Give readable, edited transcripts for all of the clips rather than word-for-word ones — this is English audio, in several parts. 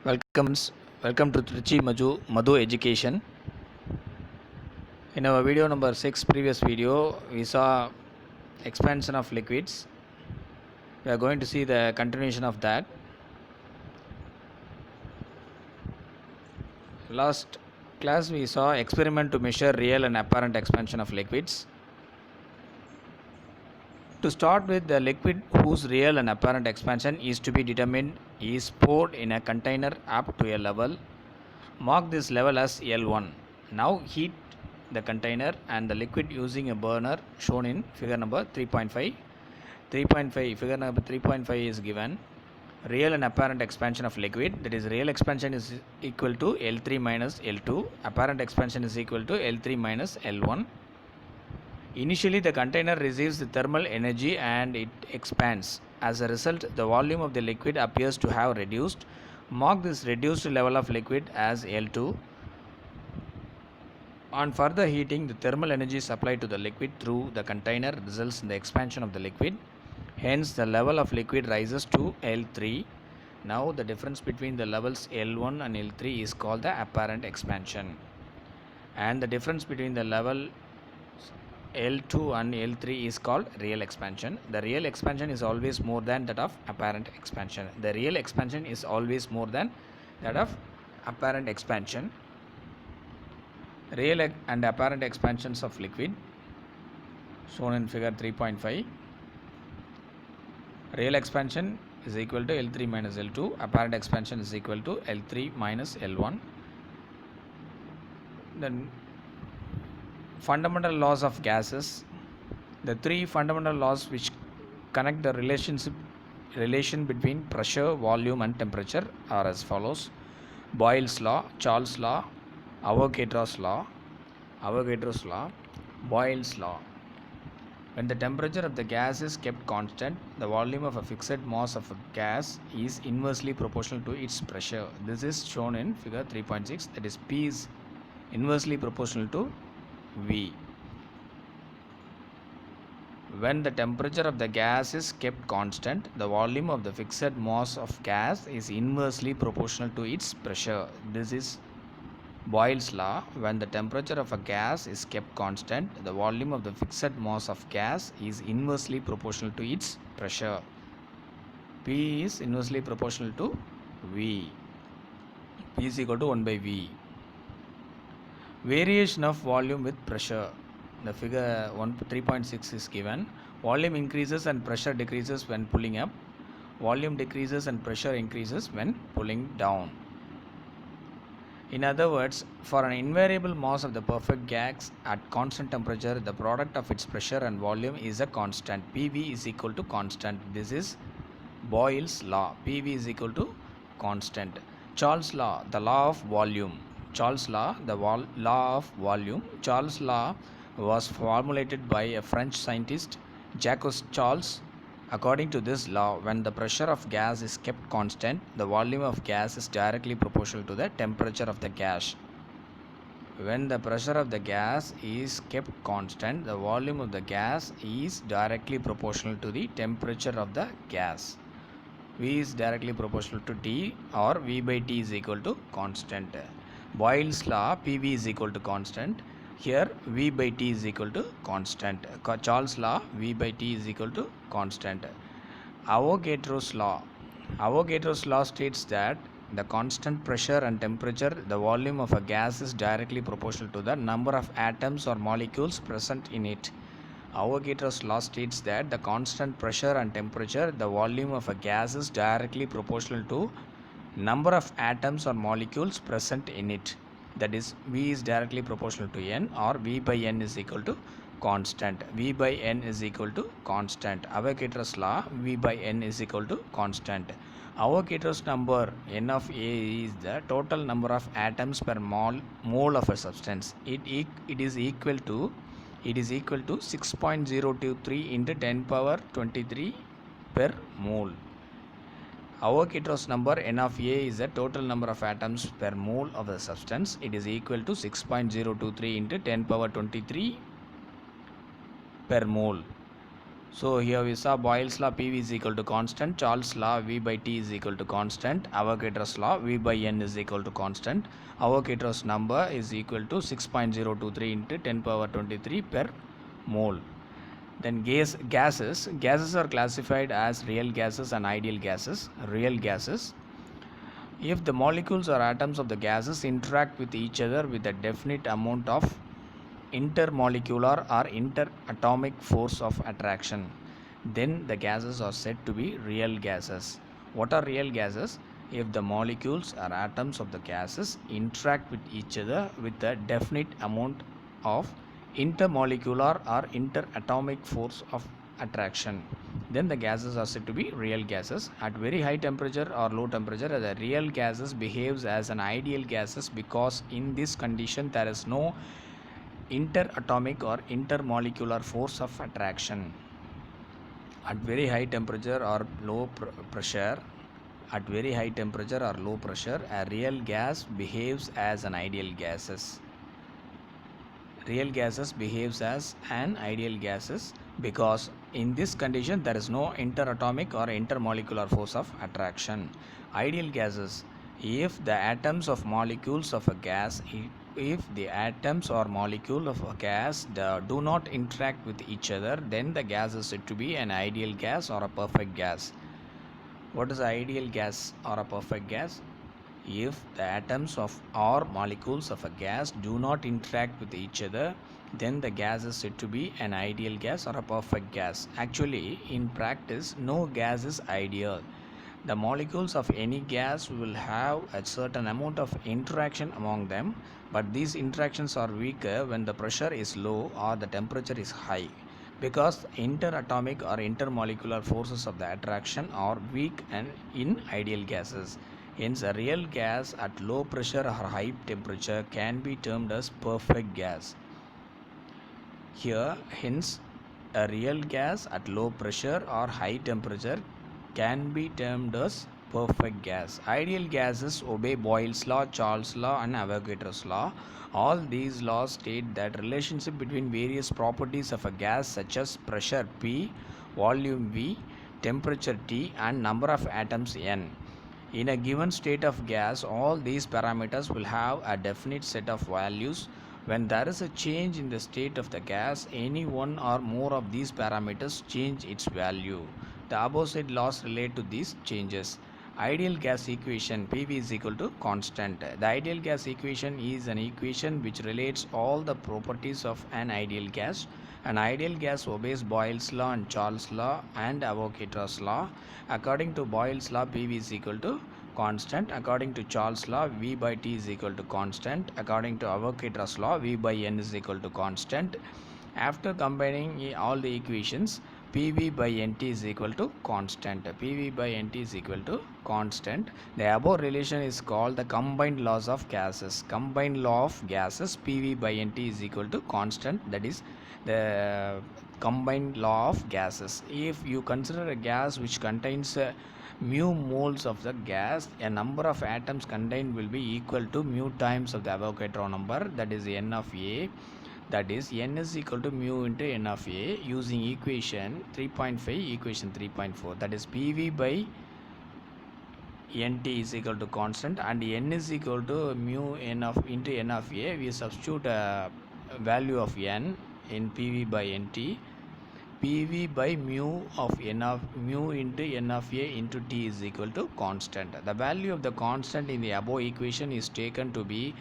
Welcome, welcome to Trichy Madhu Education. In our video number 6, previous video, we saw expansion of liquids. We are going to see the continuation of that. Last class, we saw experiment to measure real and apparent expansion of liquids. To start with, the liquid whose real and apparent expansion is to be determined is poured in a container up to a level. Mark this level as L1. Now heat the container and the liquid using a burner shown in figure number 3.5. 3.5 figure number 3.5 is given. Real and apparent expansion of liquid, that is real expansion is equal to L3 minus L2, apparent expansion is equal to L3 minus L1. Initially the container receives the thermal energy and it expands. As a result, the volume of the liquid appears to have reduced. Mark this reduced level of liquid as L2. On further heating, the thermal energy supplied to the liquid through the container results in the expansion of the liquid. Hence, the level of liquid rises to L3. Now, the difference between the levels L1 and L3 is called the apparent expansion. And the difference between the level L2 and L3 is called real expansion. The real expansion is always more than that of apparent expansion. The real expansion is always more than that of apparent expansion. Real and apparent expansions of liquid shown in figure 3.5. Real expansion is equal to L3 minus L2. Apparent expansion is equal to L3 minus L1. Then fundamental laws of gases. The three fundamental laws which connect the relation between pressure, volume and temperature are as follows. Boyle's law, Charles' law, Avogadro's law, Boyle's law. When the temperature of the gas is kept constant, the volume of a fixed mass of a gas is inversely proportional to its pressure. This is shown in figure 3.6, that is P is inversely proportional to V. When the temperature of the gas is kept constant, the volume of the fixed mass of gas is inversely proportional to its pressure. This is Boyle's law. When the temperature of a gas is kept constant, the volume of the fixed mass of gas is inversely proportional to its pressure. P is inversely proportional to V. P is equal to 1 by V. Variation of volume with pressure. The figure 3.6 is given. Volume increases and pressure decreases when pulling up. Volume decreases and pressure increases when pulling down. In other words, for an invariable mass of the perfect gas at constant temperature, the product of its pressure and volume is a constant. PV is equal to constant. This is Boyle's law. PV is equal to constant. Charles' law, the law of volume. Charles' law, the law of volume. Charles' law was formulated by a French scientist, Jacques Charles. According to this law, when the pressure of gas is kept constant, the volume of gas is directly proportional to the temperature of the gas. When the pressure of the gas is kept constant, the volume of the gas is directly proportional to the temperature of the gas. V is directly proportional to T, or V by T is equal to constant. Boyle's law, PV is equal to constant. Here V by T is equal to constant. Charles' law, V by T is equal to constant. Avogadro's law. Avogadro's law states that the constant pressure and temperature, the volume of a gas is directly proportional to the number of atoms or molecules present in it. Avogadro's law states that the constant pressure and temperature, the volume of a gas is directly proportional to number of atoms or molecules present in it. That is, V is directly proportional to N, or V by N is equal to constant. V by N is equal to constant. Avogadro's law, V by N is equal to constant. Avogadro's number N of A is the total number of atoms per mole of a substance. It is equal to 6.023 into 10 power 23 per mole. Avogadro's number N of A is the total number of atoms per mole of the substance. It is equal to 6.023 into 10 power 23 per mole. So here we saw Boyle's law PV is equal to constant, Charles' law V by T is equal to constant, Avogadro's law V by N is equal to constant. Avogadro's number is equal to 6.023 into 10 power 23 per mole. Then gases are classified as real gases and ideal gases. Real gases, if the molecules or atoms of the gases interact with each other with a definite amount of intermolecular or interatomic force of attraction, then the gases are said to be real gases. What are real gases? If the molecules or atoms of the gases interact with each other with a definite amount of intermolecular or interatomic force of attraction, then the gases are said to be real gases. At very high temperature or low temperature, the real gases behaves as an ideal gases, because in this condition there is no interatomic or intermolecular force of attraction. At very high temperature or low pressure, at very high temperature or low pressure, a real gas behaves as an ideal gases. Real gases behaves as an ideal gases, because in this condition there is no interatomic or intermolecular force of attraction. Ideal gases, if the atoms of molecules of a gas, if the atoms or molecule of a gas do not interact with each other, then the gas is said to be an ideal gas or a perfect gas. What is the ideal gas or a perfect gas? If the atoms of or molecules of a gas do not interact with each other, then the gas is said to be an ideal gas or a perfect gas. Actually, in practice, no gas is ideal. The molecules of any gas will have a certain amount of interaction among them, but these interactions are weaker when the pressure is low or the temperature is high, because interatomic or intermolecular forces of the attraction are weak and in ideal gases. Hence, a real gas at low pressure or high temperature can be termed as perfect gas. Here, hence, a real gas at low pressure or high temperature can be termed as perfect gas. Ideal gases obey Boyle's law, Charles' law, and Avogadro's law. All these laws state that relationship between various properties of a gas, such as pressure P, volume V, temperature T, and number of atoms N. In a given state of gas, all these parameters will have a definite set of values. When there is a change in the state of the gas, any one or more of these parameters change its value. The above said laws relate to these changes. Ideal gas equation PV is equal to constant. The ideal gas equation is an equation which relates all the properties of an ideal gas. An ideal gas obeys Boyle's law and Charles' law and Avogadro's law. According to Boyle's law, PV is equal to constant. According to Charles' law, V by T is equal to constant. According to Avogadro's law, V by N is equal to constant. After combining all the equations, PV by NT is equal to constant. PV by NT is equal to constant. The above relation is called the combined laws of gases. Combined law of gases, PV by NT is equal to constant. That is the combined law of gases. If you consider a gas which contains mu moles of the gas, a number of atoms contained will be equal to mu times of the Avogadro number, that is N of A. That is N is equal to mu into N of A using equation 3.5, equation 3.4. That is PV by NT is equal to constant, and N is equal to mu N of into N of A. We substitute a value of N in PV by NT. PV by mu of N of mu into N of A into T is equal to constant. The value of the constant in the above equation is taken to be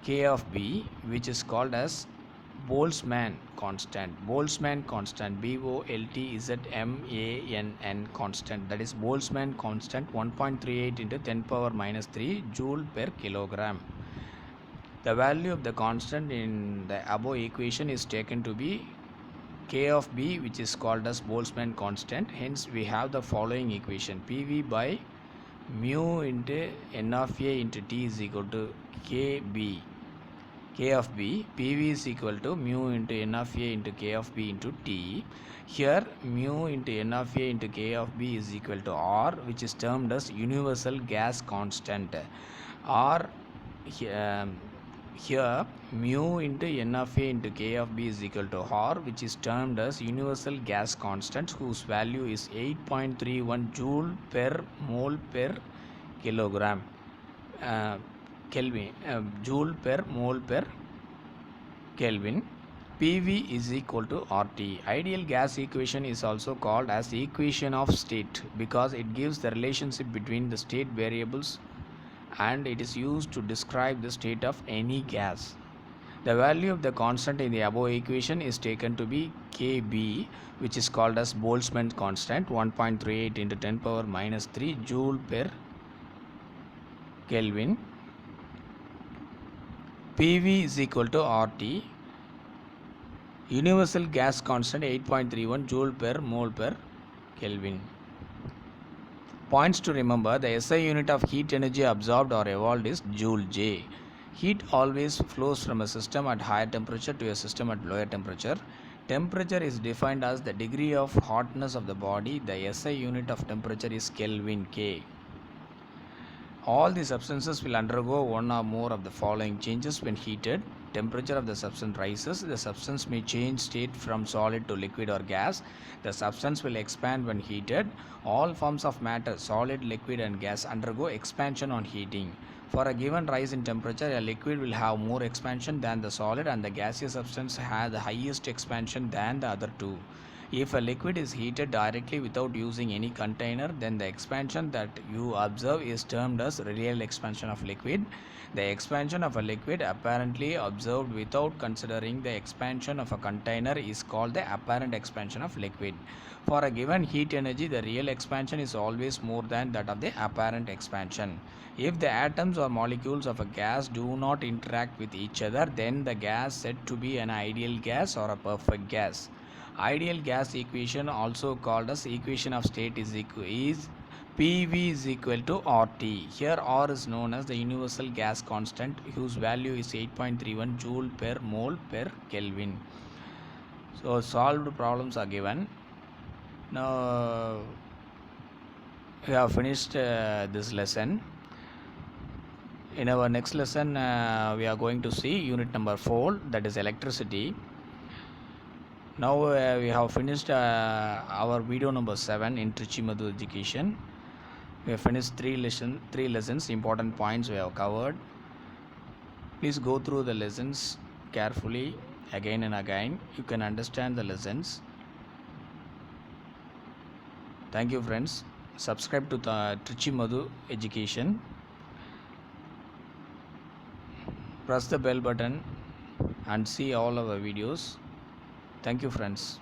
K of B, which is called as Boltzmann constant. Boltzmann constant, Boltzmann constant, that is Boltzmann constant 1.38 into 10 power minus 3 joule per kilogram. The value of the constant in the above equation is taken to be K of B, which is called as Boltzmann constant. Hence, we have the following equation: PV by mu into N of A into T is equal to KB. K of B, PV is equal to mu into N of A into K of B into T. Here, mu into N of A into K of B is equal to R, which is termed as universal gas constant. R Here mu into N of A into K of B is equal to R, which is termed as universal gas constant, whose value is 8.31 joule per mole per kilogram Kelvin, joule per mole per Kelvin. PV is equal to RT. Ideal gas equation is also called as equation of state because it gives the relationship between the state variables and it is used to describe the state of any gas. The value of the constant in the above equation is taken to be Kb, which is called as Boltzmann constant, 1.38 into 10 power minus 3 joule per Kelvin. PV is equal to RT. Universal gas constant 8.31 joule per mole per Kelvin. Points to remember: the SI unit of heat energy absorbed or evolved is Joule J. Heat always flows from a system at higher temperature to a system at lower temperature. Temperature is defined as the degree of hotness of the body. The SI unit of temperature is Kelvin K. All the substances will undergo one or more of the following changes when heated. Temperature of the substance rises. The substance may change state from solid to liquid or gas. The substance will expand when heated. All forms of matter, solid, liquid and gas, undergo expansion on heating. For a given rise in temperature, a liquid will have more expansion than the solid and the gaseous substance has the highest expansion than the other two. If a liquid is heated directly without using any container, then the expansion that you observe is termed as real expansion of liquid. The expansion of a liquid apparently observed without considering the expansion of a container is called the apparent expansion of liquid. For a given heat energy, the real expansion is always more than that of the apparent expansion. If the atoms or molecules of a gas do not interact with each other, then the gas is said to be an ideal gas or a perfect gas. Ideal gas equation, also called as equation of state, is PV is equal to RT. Here R is known as the universal gas constant, whose value is 8.31 joule per mole per Kelvin. So solved problems are given. Now we have finished this lesson. In our next lesson we are going to see unit number 4, that is electricity. Now we have finished our video number 7 in Trichy Madhu education. We have finished three lessons, important points we have covered. Please go through the lessons carefully again and again. You can understand the lessons. Thank you friends. Subscribe to the Trichy Madhu education. Press the bell button and see all our videos. Thank you friends.